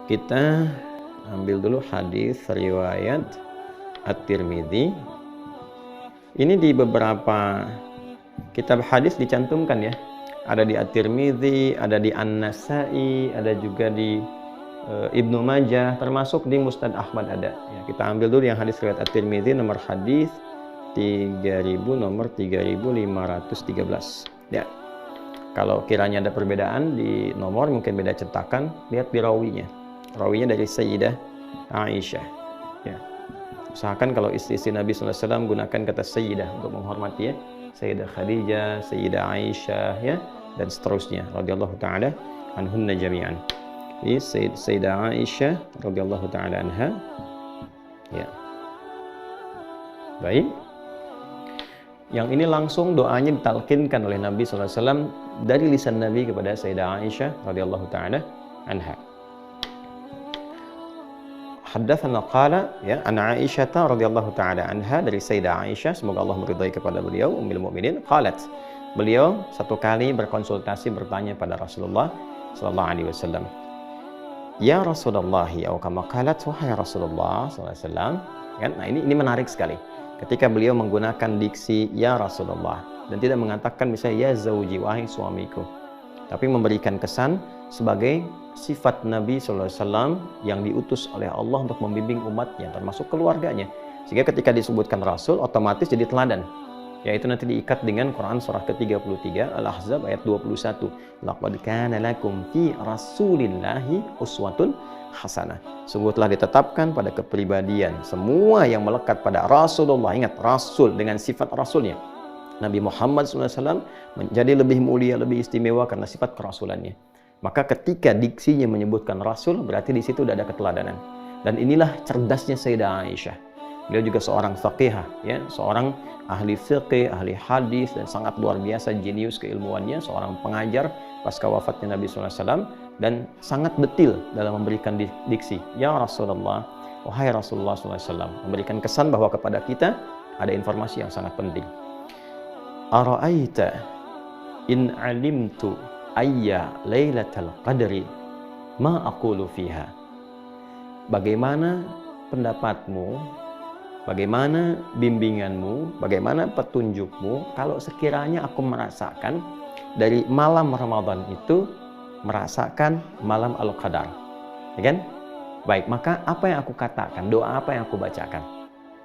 kita ambil dulu hadis riwayat At-Tirmidzi. Ini di beberapa kitab hadis dicantumkan ya. Ada di At-Tirmidzi, ada di An-Nasa'i, ada juga di Ibnu Majah, termasuk di Musnad Ahmad ada. Ya, kita ambil dulu yang hadis riwayat At-Tirmidzi, nomor hadis 3000, nomor 3513. Ya. Kalau kiranya ada perbedaan di nomor, mungkin beda cetakan, lihat di rawinya. Rawinya dari Sayyidah Aisyah. Ya. Usahakan kalau istri-istri Nabi SAW gunakan kata Sayyidah untuk menghormati ya. Sayyidah Khadijah, Sayyidah Aisyah ya, dan seterusnya radhiyallahu taala anhunna jami'an. Ini Sayyidah Aisyah radhiyallahu taala anha. Ya. Baik. Yang ini langsung doanya ditalkinkan oleh Nabi SAW dari lisan Nabi kepada Sayyidah Aisyah radhiyallahu taala anha. Haddatsana qala ya an Aisyah radhiyallahu taala anha, dari Sayyidah Aisyah, semoga Allah meridai kepada beliau, ummul mukminin, qalat, beliau satu kali berkonsultasi bertanya pada Rasulullah sallallahu alaihi wasallam. Ya Rasulullah, atau kama qalat, wahai Rasulullah sallallahu alaihi wasallam. Kan? Nah, ini menarik sekali. Ketika beliau menggunakan diksi ya Rasulullah dan tidak mengatakan misalnya ya zauji, wahai suamiku, tapi memberikan kesan sebagai sifat Nabi SAW yang diutus oleh Allah untuk membimbing umatnya, termasuk keluarganya. Sehingga ketika disebutkan Rasul, otomatis jadi teladan. Yaitu nanti diikat dengan Quran surah ke-33, Al-Ahzab ayat 21. Laqad kana lakum fi rasulillahi uswatun hasanah. Sungguh telah ditetapkan pada kepribadian semua yang melekat pada Rasulullah. Ingat, Rasul dengan sifat Rasulnya. Nabi Muhammad SAW menjadi lebih mulia, lebih istimewa karena sifat kerasulannya. Maka ketika diksinya menyebutkan Rasul, berarti di situ sudah ada keteladanan. Dan inilah cerdasnya Sayyidah Aisyah. Beliau juga seorang faqihah, ya, seorang ahli fiqih, ahli hadis, dan sangat luar biasa jenius keilmuannya, seorang pengajar pasca wafatnya Nabi SAW, dan sangat detil dalam memberikan diksi. Ya Rasulullah, wahai Rasulullah SAW, memberikan kesan bahwa kepada kita ada informasi yang sangat penting. Ara'aita in alimtu ayya lailatul qadri ma aqulu fiha. Bagaimana pendapatmu, bagaimana bimbinganmu, bagaimana petunjukmu kalau sekiranya aku merasakan dari malam Ramadan itu merasakan malam Al-Qadar, ya kan? Baik, maka apa yang aku katakan, doa apa yang aku bacakan?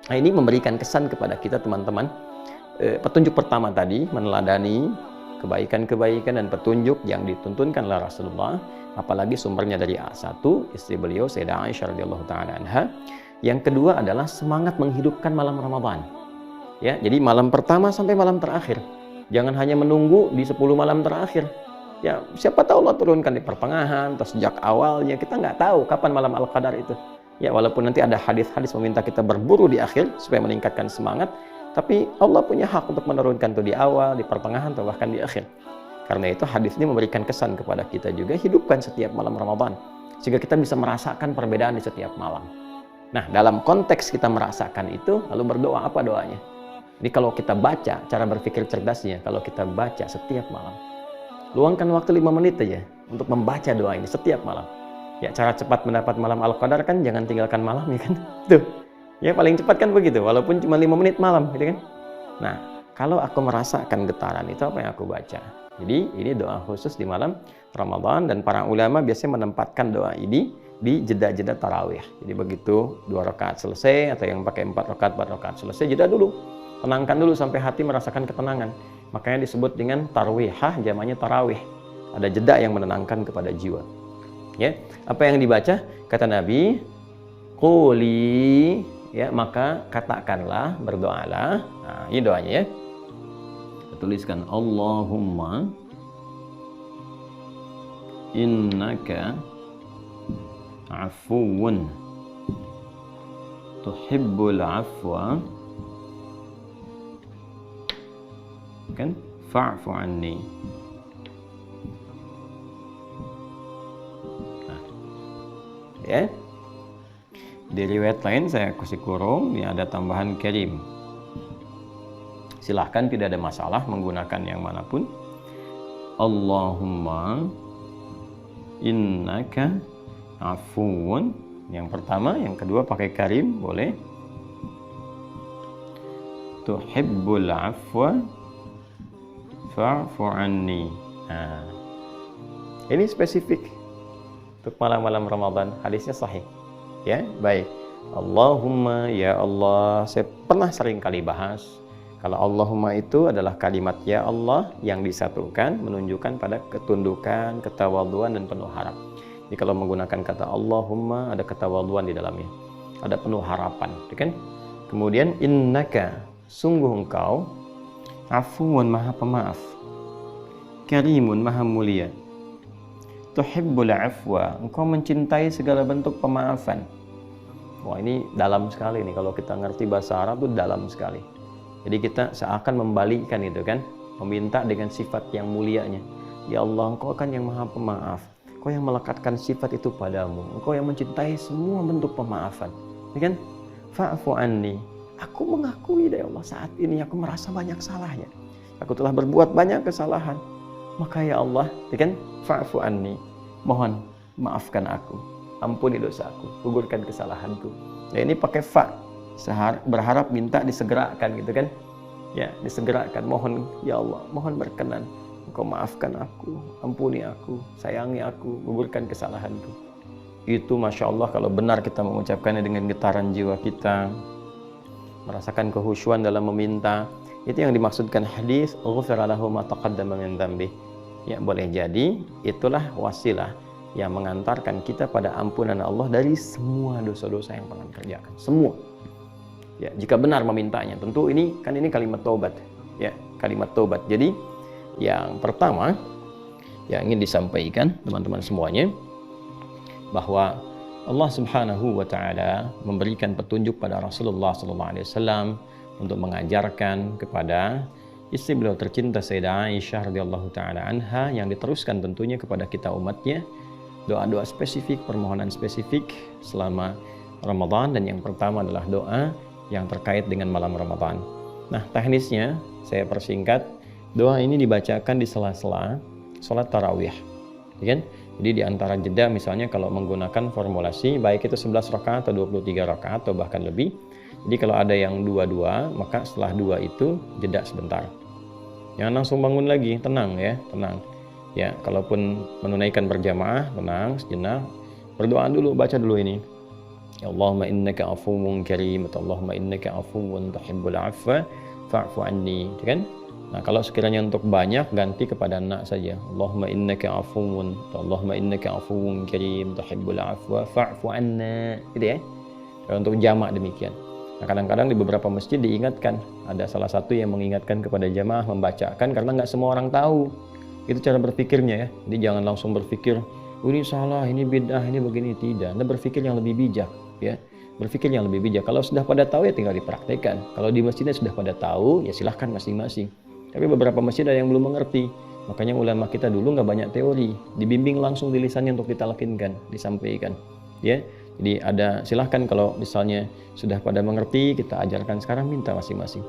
Nah, ini memberikan kesan kepada kita teman-teman. Petunjuk pertama tadi meneladani kebaikan-kebaikan dan petunjuk yang dituntunkan oleh Rasulullah, apalagi sumbernya dari A1, istri beliau Sayyidah Aisyah radhiyallahu taala anha. Yang kedua adalah semangat menghidupkan malam Ramadan. Ya, jadi malam pertama sampai malam terakhir. Jangan hanya menunggu di 10 malam terakhir. Ya, siapa tahu Allah turunkan di pertengahan atau sejak awalnya, kita nggak tahu kapan malam Al-Qadar itu. Ya, walaupun nanti ada hadis-hadis meminta kita berburu di akhir supaya meningkatkan semangat, tapi Allah punya hak untuk menurunkan itu di awal, di pertengahan, atau bahkan di akhir. Karena itu hadis ini memberikan kesan kepada kita juga, hidupkan setiap malam Ramadan, sehingga kita bisa merasakan perbedaan di setiap malam. Nah, dalam konteks kita merasakan itu, lalu berdoa, apa doanya? Jadi kalau kita baca, cara berpikir cerdasnya, kalau kita baca setiap malam, luangkan waktu 5 menit aja untuk membaca doa ini setiap malam. Ya, cara cepat mendapat malam Al-Qadar kan jangan tinggalkan malam, ya kan? Tuh. Ya, paling cepat kan begitu, walaupun cuma 5 menit malam, gitu kan? Nah, kalau aku merasakan getaran itu, apa yang aku baca? Jadi, ini doa khusus di malam Ramadan, dan para ulama biasanya menempatkan doa ini di jeda-jeda tarawih. Jadi begitu 2 rakaat selesai, atau yang pakai 4 rakaat selesai, jeda dulu. Tenangkan dulu sampai hati merasakan ketenangan. Makanya disebut dengan tarwihah, jamaknya tarawih. Ada jeda yang menenangkan kepada jiwa. Ya, apa yang dibaca? Kata Nabi, quli, ya, maka katakanlah, berdoalah. Nah, ini doanya ya. Kita tuliskan, Allahumma innaka afuwun tuhibbul afwa, kan, fa'fu anni. Nah, ya. Di riwayat lain saya kasih kurung, ini ada tambahan karim. Silahkan, tidak ada masalah menggunakan yang manapun. Allahumma innaka afuun. Yang pertama, yang kedua pakai karim, boleh. Tuhibbul afwa fa'fu anni. Nah, ini spesifik untuk malam-malam Ramadan. Hadisnya sahih. Ya, baik. Allahumma, ya Allah. Saya pernah sering kali bahas. Kalau Allahumma itu adalah kalimat ya Allah yang disatukan, menunjukkan pada ketundukan, ketawaduan, dan penuh harap. Jadi kalau menggunakan kata Allahumma, ada ketawaduan di dalamnya, ada penuh harapan, kan? Kemudian innaka, sungguh engkau, afuun, maha pemaaf, karimun, maha mulia, tuhibbul afwa, engkau mencintai segala bentuk pemaafan. Wah, ini dalam sekali nih, kalau kita ngerti bahasa Arab itu dalam sekali. Jadi kita seakan membalikkan itu kan, meminta dengan sifat yang mulianya. Ya Allah, engkau kan yang maha pemaaf, engkau yang melekatkan sifat itu padamu, engkau yang mencintai semua bentuk pemaafan, ya kan? Fa'fu anni, aku mengakui ya Allah, saat ini aku merasa banyak salahnya, aku telah berbuat banyak kesalahan, maka ya Allah, ya kan? Fa'fu anni, mohon maafkan aku, ampuni dosaku, gugurkan kesalahanku. Nah, ini pakai fa, berharap minta disegerakan gitu kan, ya, disegerakan. Mohon ya Allah, mohon berkenan, engkau maafkan aku, ampuni aku, sayangi aku, gugurkan kesalahanku. Itu Masya Allah kalau benar kita mengucapkannya dengan getaran jiwa kita, merasakan kehusyuan dalam meminta. Itu yang dimaksudkan hadis ghufira lahu ma taqaddama min dzambi. Ya, boleh jadi itulah wasilah yang mengantarkan kita pada ampunan Allah dari semua dosa-dosa yang pernah kerjakan, semua. Ya, jika benar memintanya, tentu ini kan ini kalimat taubat, ya, kalimat taubat. Jadi yang pertama yang ingin disampaikan teman-teman semuanya, bahwa Allah Subhanahu wa taala memberikan petunjuk pada Rasulullah sallallahu alaihi wasallam untuk mengajarkan kepada istri beliau tercinta Sayyidah Aisyah radhiyallahu taala anha, yang diteruskan tentunya kepada kita umatnya, doa-doa spesifik, permohonan spesifik selama Ramadan. Dan yang pertama adalah doa yang terkait dengan malam Ramadan. Nah, teknisnya saya persingkat, doa ini dibacakan di sela-sela sholat tarawih, ya kan? Jadi di antara jeda, misalnya kalau menggunakan formulasi baik itu 11 rakaat atau 23 rakaat atau bahkan lebih. Jadi kalau ada yang 2-2, maka setelah 2 itu jeda sebentar. Jangan langsung bangun lagi, tenang ya, tenang. Ya, kalaupun menunaikan berjamaah, tenang sejenak, berdoa dulu, baca dulu ini. Ya Allahumma innaka afuwun karim, Allahumma innaka afuwun tuhibbul afwa fa'fu anni, kan? Nah, kalau sekiranya untuk banyak, ganti kepada nak saja. Allahumma innaka afuwun, Allahumma innaka afuwun karim tuhibbul afwa fa'fu anna, gitu ya. Kalau untuk jamak demikian. Nah, kadang-kadang di beberapa masjid diingatkan, ada salah satu yang mengingatkan kepada jamaah membacakan, karena nggak semua orang tahu. Itu cara berpikirnya ya. Jadi jangan langsung berpikir, oh, ini salah, ini bid'ah, ini begini. Tidak. Anda berpikir yang lebih bijak, ya. Berpikir yang lebih bijak. Kalau sudah pada tahu ya tinggal dipraktekkan. Kalau di masjidnya sudah pada tahu, ya silahkan masing-masing. Tapi beberapa masjid ada yang belum mengerti. Makanya ulama kita dulu nggak banyak teori, dibimbing langsung di lisannya untuk ditalkinkan, disampaikan. Ya, jadi ada, silahkan kalau misalnya sudah pada mengerti, kita ajarkan sekarang, minta masing-masing.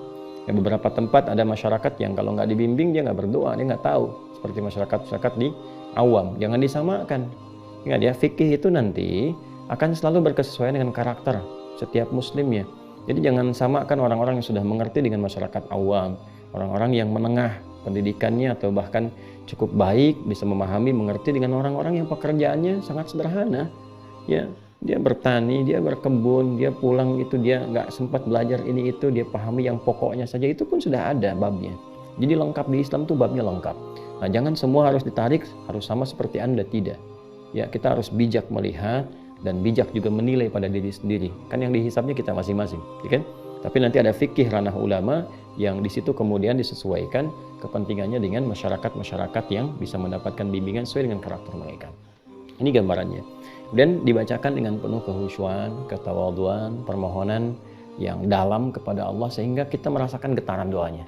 Ya, beberapa tempat ada masyarakat yang kalau nggak dibimbing dia nggak berdoa, dia nggak tahu. Seperti masyarakat di awam, jangan disamakan. Ingat ya, fikih itu nanti akan selalu berkesesuaian dengan karakter setiap muslimnya. Jadi jangan samakan orang-orang yang sudah mengerti dengan masyarakat awam, orang-orang yang menengah pendidikannya atau bahkan cukup baik, bisa memahami, mengerti, dengan orang-orang yang pekerjaannya sangat sederhana. Ya, dia bertani, dia berkebun, dia pulang itu dia nggak sempat belajar ini itu, dia pahami yang pokoknya saja, itu pun sudah ada babnya. Jadi lengkap di Islam tuh, babnya lengkap. Nah, jangan semua harus ditarik, harus sama seperti Anda, tidak. Ya, kita harus bijak melihat dan bijak juga menilai pada diri sendiri. Kan yang dihisapnya kita masing-masing, ya kan? Tapi nanti ada fikih ranah ulama yang di situ kemudian disesuaikan kepentingannya dengan masyarakat-masyarakat yang bisa mendapatkan bimbingan sesuai dengan karakter mereka. Ini gambarannya. Dan dibacakan dengan penuh kehusyuan, ketawaduan, permohonan yang dalam kepada Allah, sehingga kita merasakan getaran doanya.